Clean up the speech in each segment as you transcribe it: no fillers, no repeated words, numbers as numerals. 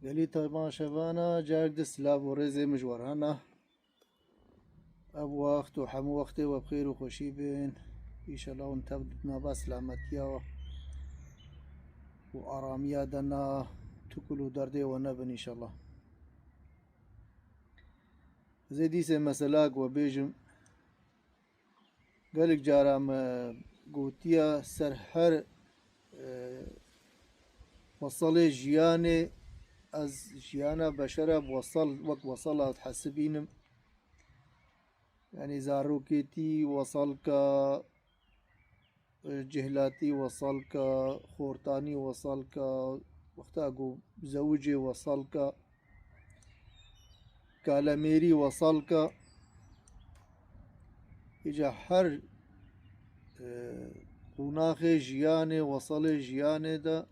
قالي طيب شبانا جاك دسلاب ورزي مجورهنا أب وقت وحمو وقتي وبخير وخوشي بين إن شاء الله ونتبدنا بسلامتيا وآراميا دنا تكلو دردي ونبن إن شاء الله زي ديسي مسلاك وبيجم قالك جارام قوتيا سرحر وصلي جياني از جيانا بشرة وصلت حسبينم يعني زاروكيتي وصلك جهلاتي وصلك خورتاني وصلك وقتاقو زوجي وصلك كالاميري وصلك إجا حر قناخي جياني وصلي جياني دا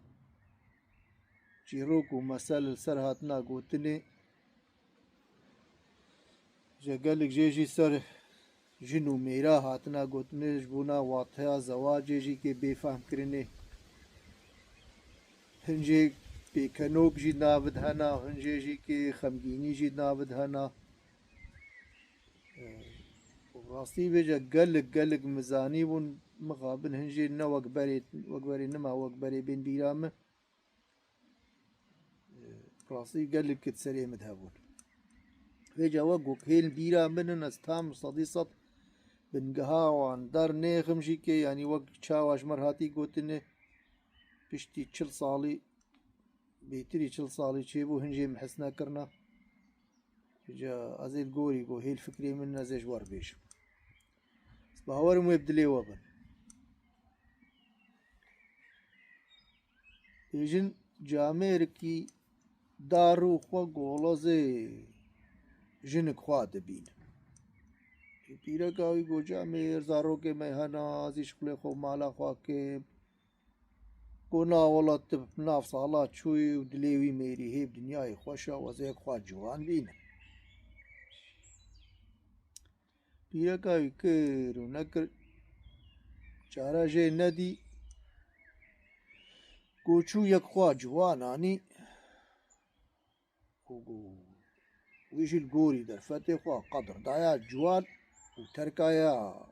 جيروكو مسال السر هاتنا قوتني جا قالك جيجي سر جنو ميرا هاتنا قوتني جبونا واطها زواجي جي كي بيفهم كرني هنجي بيكنوك جي نابد هنا هنجي جي كي خمجيني جي نابد هنا راستي بيجا قلق مزاني بون مغابن هنجي نا وقبري نما وقبري بين بيرامه راستي قلق كتسري مذهبون بيجا وقوك هيل بيرامن استام صديصت بنقها وان دار نيخم جيكي يعني وقت شاواش مرهاتي قوتني بشتي تشل صالي بيتري تشل صالي تشيبو هنجي محسنا كرنا جا ازيل قوري قو هي الفكري من زي جوار بيش باور مو يبدلي وبن يجن جاميركي دارو خوا قولازي جنك خوا دبين پیرا قاوی گو جامير زارو کے میں هنا زي شغل خو مالا خوا کے قنا والله تب ناف صالات شوي ودليوي ميري هي بدنياي خوشا وزيك خوا جوان بينا پیرا قاوی كر ونكر چارا جي ندي قوچو يك خوا جوان اني ويش القوري در فتي خوا قدر دايا جوان وتركايا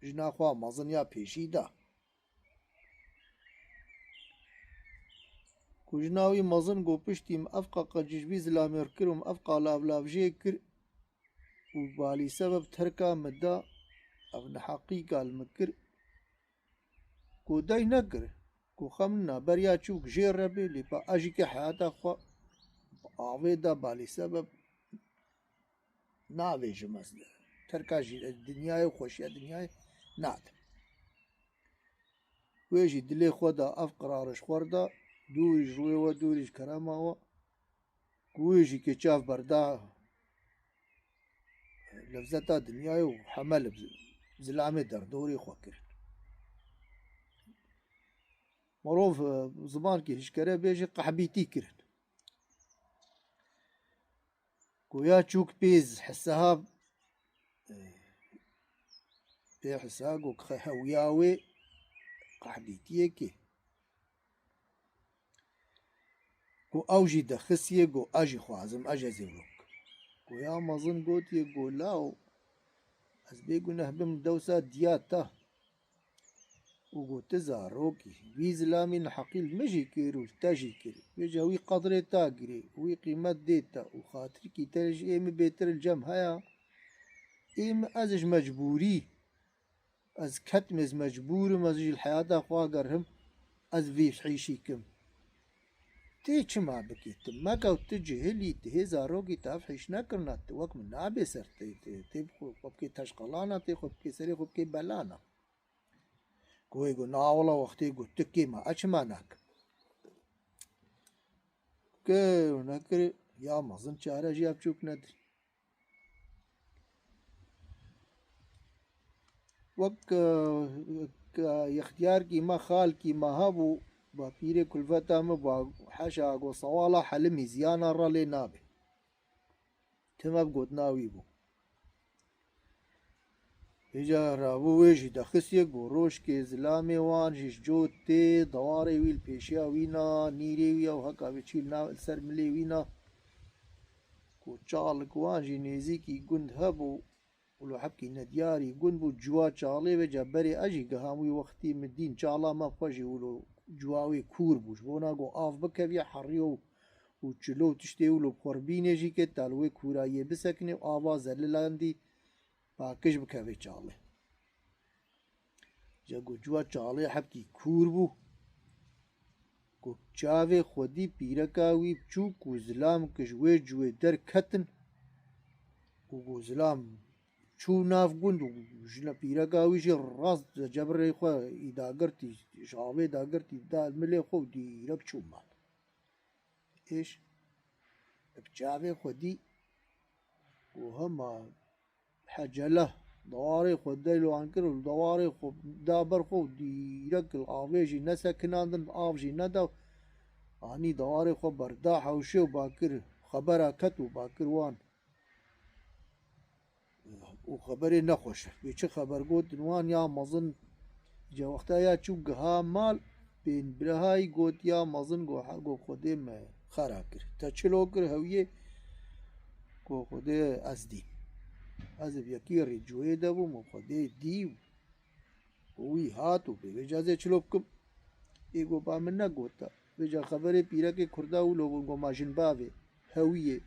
جنا خوا مزن يا بيشيدا كوجناوي مزن قو بشتيم افقا قججبي زلامير كرم افقا لافلافجي كر وبالي سبب تركا مدا ابن حقيقة المكر كو داي نكر كو خمنا بريا تشوك جير ربي لي با اجيك حياتا خوا آويدا بالي سبب ناوي جمس تركا جي الدنيا وخوشي الدنيا ناد ويجي دلي خدا افقرارش خوردا دوريش روي ودوريش كرامة و كويجي كيشاف بردا لفزتا دنيا وحمل زلامي در دوري خوكر مروف زمان كي هشكرا بيجي قحبيتي كرن كويا تشوك بيز حسها بي حسها قوك خهوياوي قحبيتي كي كو اوجي دخسيه قو اجي خوازم اجي زيروك كويا مظن قوت يقول لاو از بيقو نهبم دوسا دياتا وقلت زاروكي بيزلامي نحقيل مجي كيرو تاجي كيري بيجاوي قدري تاقري وي قيمة ديتا وخاطري كي تلج ايم بيتر الجم هيا ايم ازج مجبوري از كتمز مجبور مزج الحياة اخوا قرهم از فيش حيشيكم تي چما بكيت ما قاو تجهلي تهي زاروكي تاف حيش نكرنا توك من نابي سر تي خبكي تشقلانا تي خبكي سري خبكي بلانا کوئی گو ناولا وقتی گو تکی ما اچماناک که نکر یا مزن چاره جیاب چوک ندری وک اختیار کی ما خال کی ما هبو با پیر کلفتا ما با حشا گو صوالا حلمی زیانا را لی نابه تمام گوت ناوی بو ایجا راوویجی دخسیه گوروش که زلامی وان جیش جوت تی دواره ویل پیشیا وینا نیری ویا و حقا بچیل نا سر ملی وینا کو چالک وان جی نزیکی گند هبو ولو حبكي ندياري قنبو جوا چالي و جبري اجي قهاموي وقتي مدين چالا ما خوشي ولو جواوي كور بوش بونا قو آف بكوية حريو وچلو تشتي ولو بخوربيني جي كت تالوي كورايه بسكني و آوا زللاندي باكش بكوي چالي جا قو جوا چالي حبكي كور بو قو چاوي خودي بيركاوي بچو قو زلام كجوي جوي در كتن قو زلام چو ناف گند و جنا پیرگاوی جی راست جبر خو ایداگرتی شعبه داگرتی دا ملی خو دیرک چو مال ايش بجابه خودي وهما حجله دواري خود ديلو عنكر دواري خود دابر خود ديرك الآفيجي نسا كناندن آفجي ندا اني دواري خود برداح وشو باكر خبره كتو باكر وان وخبري نخوش بيش خبر قوت نوان يا مظن جا وقتا يا چوق ها مال بين برهاي قوت يا مظن قو خودم خراكر تا چلوكر هويه قو خودي ازدي از بيكي رجوه دبو مو خودي ديو وي هاتو بيجازه چلوكم ايگو با من نگوتا بيجا خبري پيرا के खुर्दा उ लोगों को माजिन बावे هويه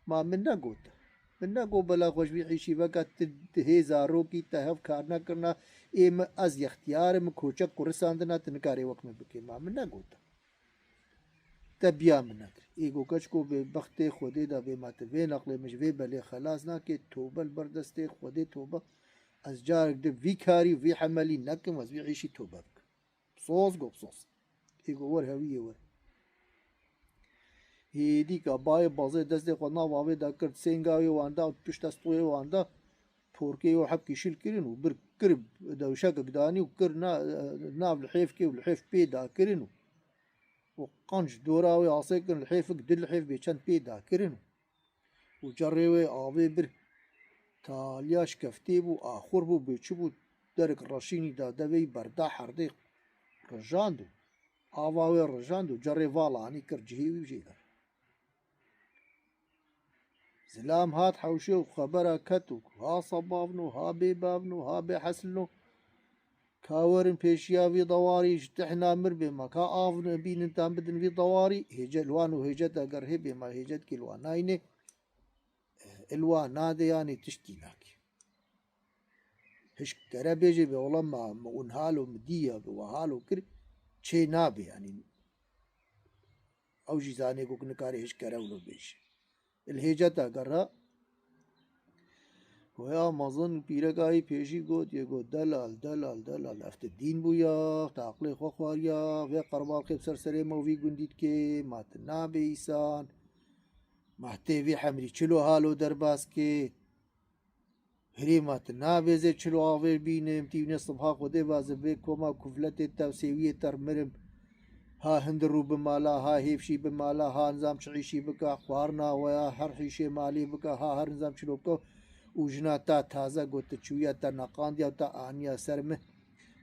ما من نگوتا من نگو بلا خوش بی عیشی وقت هزارو کی تهف کارنا کرنا ایم از اختیار م کوچک کرساندنا تنکاری وقت میں بکی ما من نگوتا تبیا من نگر ایگو کچ کو به بخت خودی دا به ماتوی نقل مجوی بلی خلاص نا که توبه البردست خودی توبه از جارک ده وی کاری وی حملی نکم از وی عیشی توبه بک بصوص گو بصوص ایگو ور هویه ور هیدی که بای بازه دست خود ناواوی دا کرد سنگاوی واندا و پشت استوی واندا توركي وحب كيشيل كرينو بر كرب دوشاك قداني وكر ناف الحيف كي والحيف بيدا كرينو وقنج دوراوي عصيكن الحيف قدر الحيف بيشان بيدا كرينو وجريوي آوي بر تالياش كفتيبو آخور بو بيشبو درك الرشيني دا دوي بردا حردي رجاندو آواوي رجاندو جري فالاني كر جهيوي وجيغر زلام هات حوشي وخبره كتو ها صبابنو ها بيبابنو ها بحسلنو كاورن بيشيا في ضواري اجتحنا مربي ما كا آفن بين انتان بدن في ضواري هجا الوانو هجتا قرهبي ما هجت كي الوانايني الوان دي يعني تشتيناكي هش كرابيجي بي ما مونهالو مدية بوهالو كر چه نابي يعني او جيزاني قوك نكاري هش كراولو بيش الهجتا قرها ويا مظن بيرقاي بيشي قوت يقول دلال دلال دلال افت الدين بويا تعقلي خوخواريا في قربال خيب سرسري موفي قنديد كي ماتنا بيسان محتي في حمري چلو هالو درباس كي هري ماتنا بيزي چلو آوير بينم تيوني صبحا خودي بازبه كوما كفلتي تاوسيوية ترمرم ها هندرو بمالا ها هيفشي بمالا ها نظام شعيشي بكا خوارنا ويا هر حيشي مالي بكا ها هر نظام چلو بكا وجنا تا تازه قلت شوية تا نقانديا تا آنيا سرمه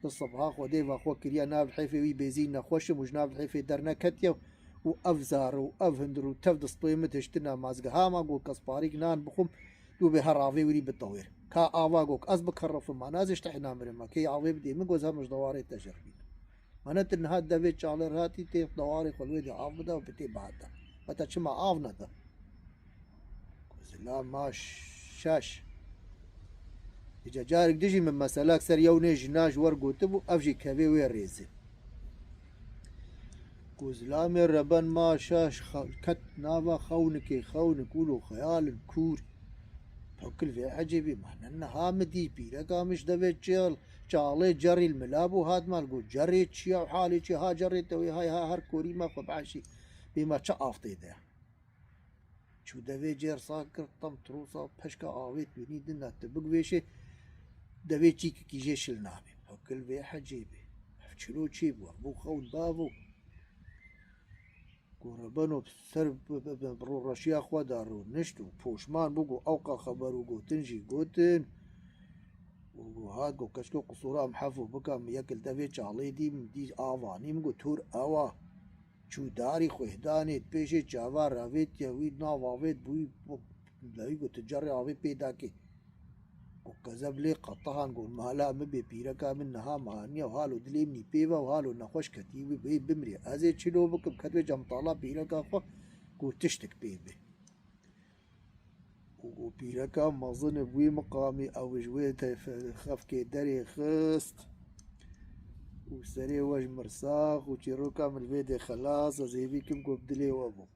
الصبح خودي واخو كريا ناب الحيفي وي بيزين نخوشم وجناب الحيفي درنا كتيا وافزار وافندر وتفد سطيمة تشتنا مازقها ما قول كسباريك نان بخم دو بهراوي وري بالطوير كا آوا قوك أزبك هرف ما نازش تحنا مرما كي عوي بدي من قوزها مش دواري تجربين مانت انها دبيت شالر هاتي تيف دواري خلوي دي عافدا وبتي بعدا متى شما عافنا دا لا ما شاش إجا جارك دجي من مسألة أكثر يوني جناج ورقو تبو أفجي كبي ويريزي كوزلامي ربان ما شاش كت نافا خونكي خونك ولو خيال كور فكل في عجيبي معنى انها مدي بيرا قامش دبيت جيل جالي جري الملابو هاد مالقو جري تشيا وحالي تشي ها جري توي هاي ها هر كوري ما خبعشي بما تشافطي ده شو دبي جير ساكر طم تروسا بشكا آويت بني دنا تبقويشي دبي تشيك كي جيش النامي فكل في حجيبي شلو تشيبو بو خون بابو قربانو بسر برو رشيا خوا دارو نشتو پوشمان بگو اوقا خبرو گوتن جي گوتن و وهاد قو كشكو قصورا محفو بكا ميكل دافي چالي دي مدي آواني مگو تور اوا چو داري خوهداني پیشي چاوا راويت يويد نا واويت بوي لوي قو تجاري آوي پیدا كي وكذب لي قطهان قول مالا مبي بيركا من نها مانيا وهالو دليمني بيوا وهالو نخوش كتيوي بي بمري ازي چلو بكم كتوي جمطالا بيركا خو قول تشتك بيبي وبيركا مظن بوي مقامي او جويت خفكي داري خست وسري وج مرساخ وچيروكا من البيت خلاص زي بيكم قول بدلي وابو